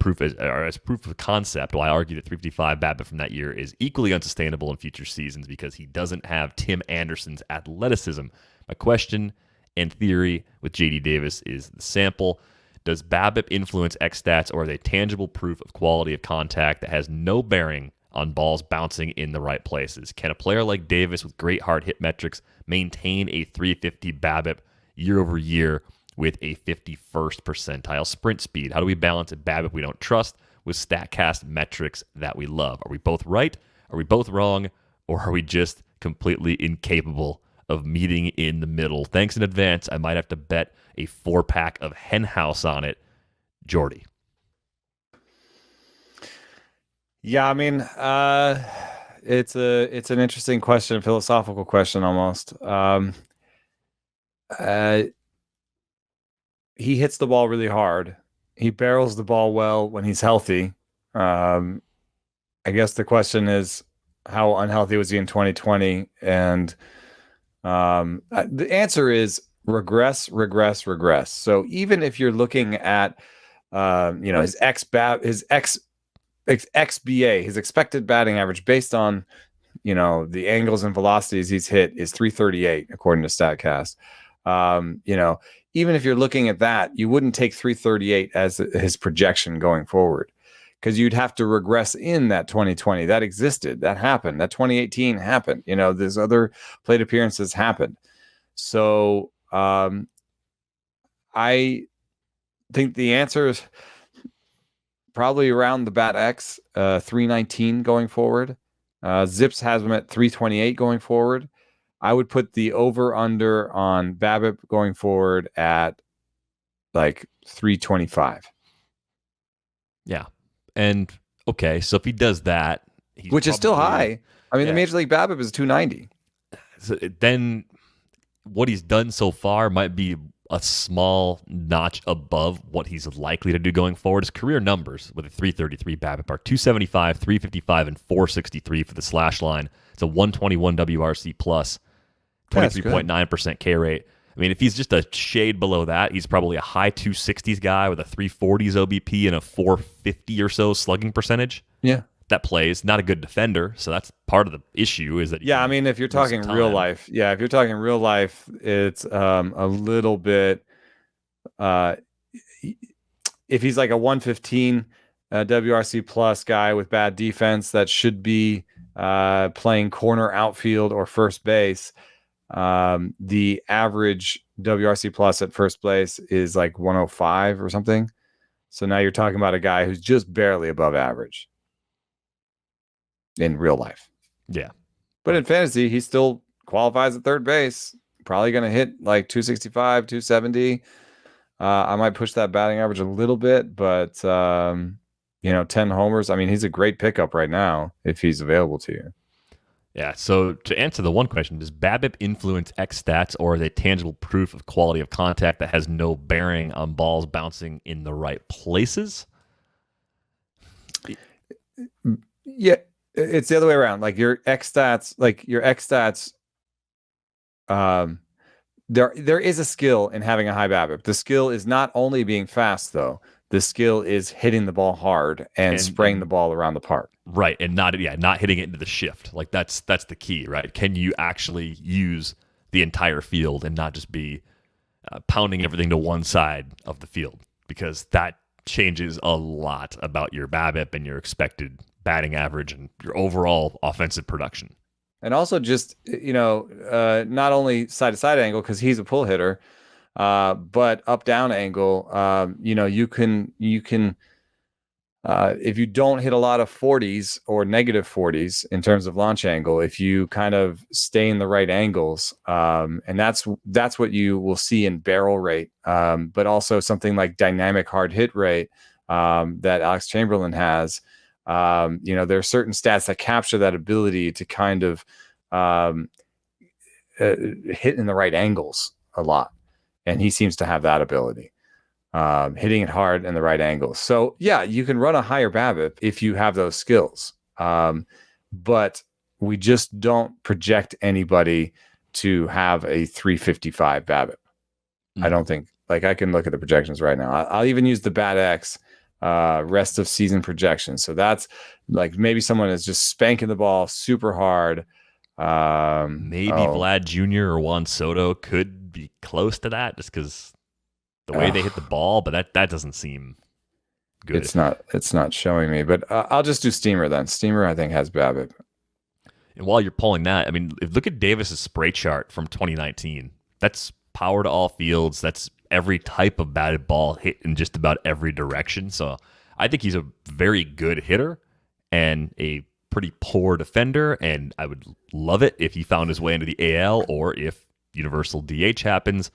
as proof of concept, while I argue that 355 BABIP from that year is equally unsustainable in future seasons because he doesn't have Tim Anderson's athleticism. My question and theory with JD Davis is the sample. Does BABIP influence X-stats, or are they tangible proof of quality of contact that has no bearing on balls bouncing in the right places? Can a player like Davis with great hard hit metrics maintain a 350 BABIP year over year with a 51st percentile sprint speed? How do we balance a BABIP we don't trust with StatCast metrics that we love? Are we both right? Are we both wrong? Or are we just completely incapable of meeting in the middle? Thanks in advance. I might have to bet a 4-pack of Hen House on it. Jordy. Yeah, I mean, it's an interesting question, philosophical question almost. He hits the ball really hard. He barrels the ball well when he's healthy. I guess the question is, how unhealthy was he in 2020? And the answer is regress. So even if you're looking at, his XBA, his expected batting average based on, the angles and velocities he's hit is 338 according to StatCast. Even if you're looking at that, you wouldn't take 338 as his projection going forward, because you'd have to regress in that 2020. That existed. That happened. That 2018 happened. There's other plate appearances happened. So I think the answer is probably around the bat X, 319 going forward. Zips has him at 328 going forward. I would put the over-under on BABIP going forward at like 325. Yeah. And, okay, so if he does that... which is still high. I mean, the Major League BABIP is 290. So then what he's done so far might be a small notch above what he's likely to do going forward. His career numbers with a 333 BABIP are 275, 355, and 463 for the slash line. It's a 121 WRC plus, 23.9% K rate. I mean, if he's just a shade below that, he's probably a high 260s guy with a 340s OBP and a 450 or so slugging percentage. Yeah. That plays. Not a good defender, so that's part of the issue. Is that I mean, if you're talking real life, it's a little bit. If he's like a 115 WRC plus guy with bad defense that should be playing corner, outfield, or first base, the average WRC plus at first place is like 105 or something. So now you're talking about a guy who's just barely above average in real life. Yeah. But in fantasy, he still qualifies at third base. Probably going to hit like 265, 270. I might push that batting average a little bit, but 10 homers. I mean, he's a great pickup right now if he's available to you. Yeah, so to answer the one question, does BABIP influence X stats, or are they tangible proof of quality of contact that has no bearing on balls bouncing in the right places? Yeah, it's the other way around. Like your X stats, there is a skill in having a high BABIP. The skill is not only being fast, though. The skill is hitting the ball hard and spraying the ball around the park. Right, and not hitting it into the shift. Like that's the key, right? Can you actually use the entire field and not just be pounding everything to one side of the field? Because that changes a lot about your BABIP and your expected batting average and your overall offensive production. And also just, not only side-to-side angle, because he's a pull hitter, but up-down angle, you can if you don't hit a lot of 40s or negative 40s in terms of launch angle, if you kind of stay in the right angles, and that's what you will see in barrel rate, but also something like dynamic hard hit rate, that Alex Chamberlain has. There are certain stats that capture that ability to kind of hit in the right angles a lot. And he seems to have that ability, hitting it hard in the right angles. So, yeah, you can run a higher BABIP if you have those skills. But we just don't project anybody to have a 355 BABIP. I don't think. Like, I can look at the projections right now. I'll even use the BAT-X rest of season projections. So that's like maybe someone is just spanking the ball super hard. Maybe Vlad Jr. or Juan Soto could be close to that just because the way they hit the ball, but that doesn't seem good. It's not showing me, but I'll just do Steamer then. Steamer, I think, has BABIP. And while you're pulling that, I mean, look at Davis's spray chart from 2019. That's power to all fields. That's every type of batted ball hit in just about every direction. So I think he's a very good hitter and a pretty poor defender. And I would love it if he found his way into the AL, or if universal DH happens,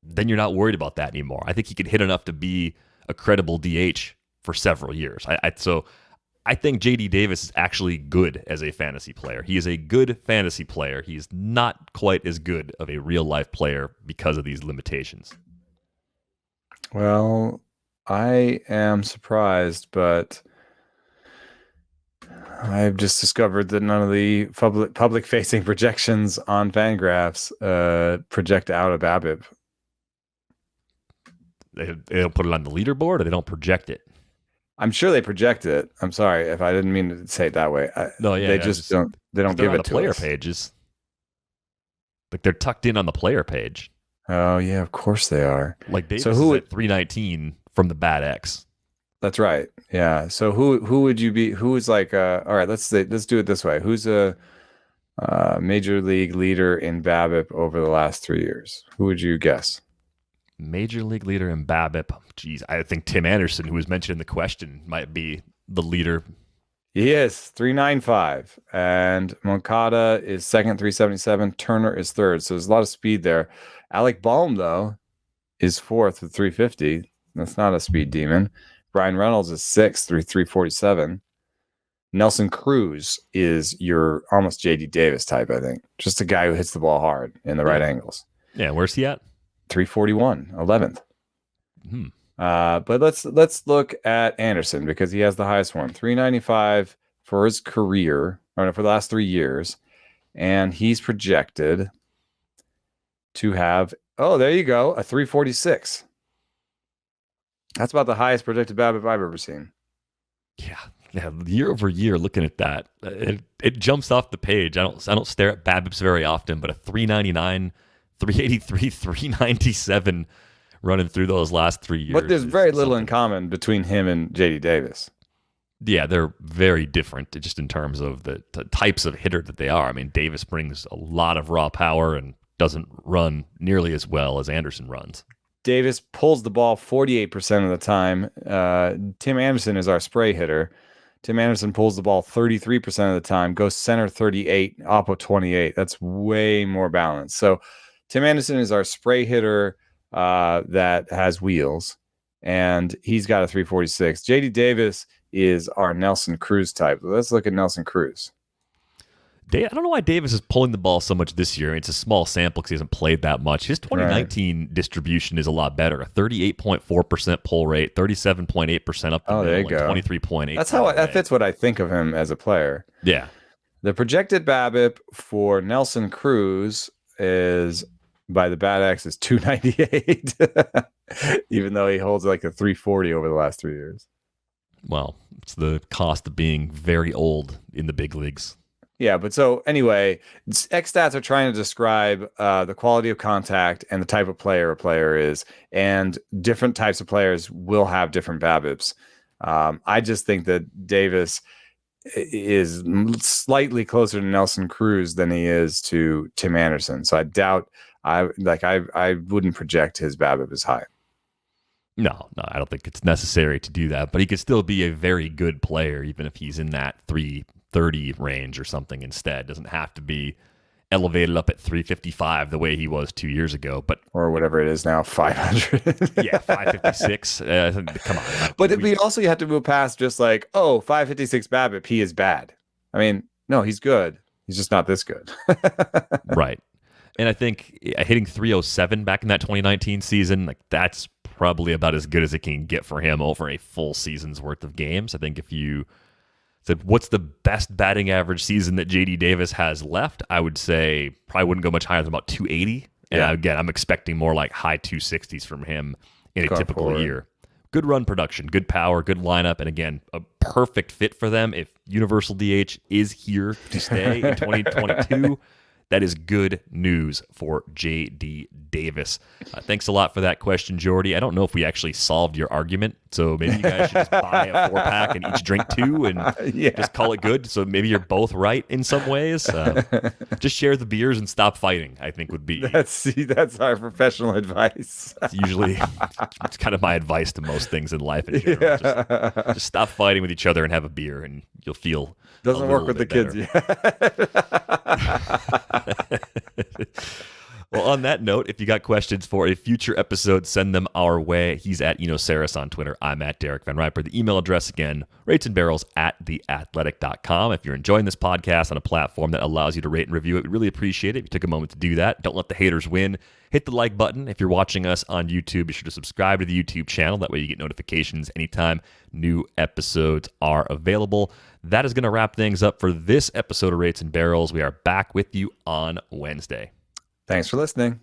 then you're not worried about that anymore. I think he could hit enough to be a credible DH for several years. So I think J.D. Davis is actually good as a fantasy player. He is a good fantasy player. He's not quite as good of a real-life player because of these limitations. Well, I am surprised, but I've just discovered that none of the public-facing projections on Fangraphs project out a BABIP. They don't put it on the leaderboard, or they don't project it? I'm sure they project it. I'm sorry if I didn't mean to say it that way. They just don't. They don't give it to player us. Pages. Like, they're tucked in on the player page. Oh yeah, of course they are. Like Davis is at 319 from the BAT-X. That's right. Yeah. So who would you be? Who is like? All right. Let's do it this way. Who's a major league leader in BABIP over the last 3 years? Who would you guess? Major league leader in BABIP. Geez, I think Tim Anderson, who was mentioned in the question, might be the leader. He is 395, and Moncada is second, 377. Turner is third. So there's a lot of speed there. Alec Bohm, though, is fourth with 350. That's not a speed demon. Brian Reynolds is sixth, 347. Nelson Cruz is your almost J.D. Davis type, I think. Just a guy who hits the ball hard in the right angles. Yeah, where's he at? 341, 11th. But let's look at Anderson, because he has the highest one, 395 for his career, or for the last 3 years, and he's projected to have, there you go, a 346. That's about the highest projected BABIP I've ever seen. Yeah, year over year, looking at that, it jumps off the page. I don't stare at BABIPs very often, but a 399, 383, 397 running through those last 3 years. But there's very little in common between him and J.D. Davis. Yeah, they're very different just in terms of the types of hitter that they are. I mean, Davis brings a lot of raw power and doesn't run nearly as well as Anderson runs. Davis pulls the ball 48% of the time. Tim Anderson is our spray hitter. Tim Anderson pulls the ball 33% of the time, goes center 38, oppo 28. That's way more balanced. So Tim Anderson is our spray hitter that has wheels, and he's got a 346. J.D. Davis is our Nelson Cruz type. Let's look at Nelson Cruz. I don't know why Davis is pulling the ball so much this year. It's a small sample because he hasn't played that much. His 2019 distribution is a lot better. A 38.4% pull rate, 37.8% up the middle, there you go. 23.8. That's how that fits what I think of him as a player. Yeah. The projected BABIP for Nelson Cruz is, by the BAT-X, is 298, even though he holds like a 340 over the last 3 years. Well, it's the cost of being very old in the big leagues. Yeah, but so anyway, X stats are trying to describe the quality of contact and the type of player a player is, and different types of players will have different BABIPs. I just think that Davis is slightly closer to Nelson Cruz than he is to Tim Anderson. So I doubt I wouldn't project his BABIP as high. No, I don't think it's necessary to do that, but he could still be a very good player, even if he's in that 330 range or something instead. Doesn't have to be elevated up at 355 the way he was 2 years ago. But or whatever it is now, 500. yeah, 556. Come on. But also you have to move past just like, 556 BABIP, he is bad. I mean, no, he's good. He's just not this good. Right. And I think hitting 307 back in that 2019 season, like that's probably about as good as it can get for him over a full season's worth of games. I think if you said, what's the best batting average season that J.D. Davis has left? I would say probably wouldn't go much higher than about 280. And again, I'm expecting more like high 260s from him in a typical year. Good run production, good power, good lineup, and again, a perfect fit for them if Universal DH is here to stay in 2022. That is good news for J.D. Davis. Thanks a lot for that question, Jordy. I don't know if we actually solved your argument, so maybe you guys should just buy a 4-pack and each drink 2 and just call it good. So maybe you're both right in some ways. Just share the beers and stop fighting, I think would be. That's our professional advice. It's kind of my advice to most things in life in general. Just stop fighting with each other and have a beer, and you'll feel doesn't work with the kids yet. Well, on that note, if you got questions for a future episode, send them our way. He's at Eno Saris on Twitter. I'm at Derek Van Riper. The email address again, ratesandbarrels@theathletic.com. If you're enjoying this podcast on a platform that allows you to rate and review it, we really appreciate it. If you took a moment to do that, don't let the haters win. Hit the like button. If you're watching us on YouTube, be sure to subscribe to the YouTube channel. That way you get notifications anytime new episodes are available. That is going to wrap things up for this episode of Rates and Barrels. We are back with you on Wednesday. Thanks for listening.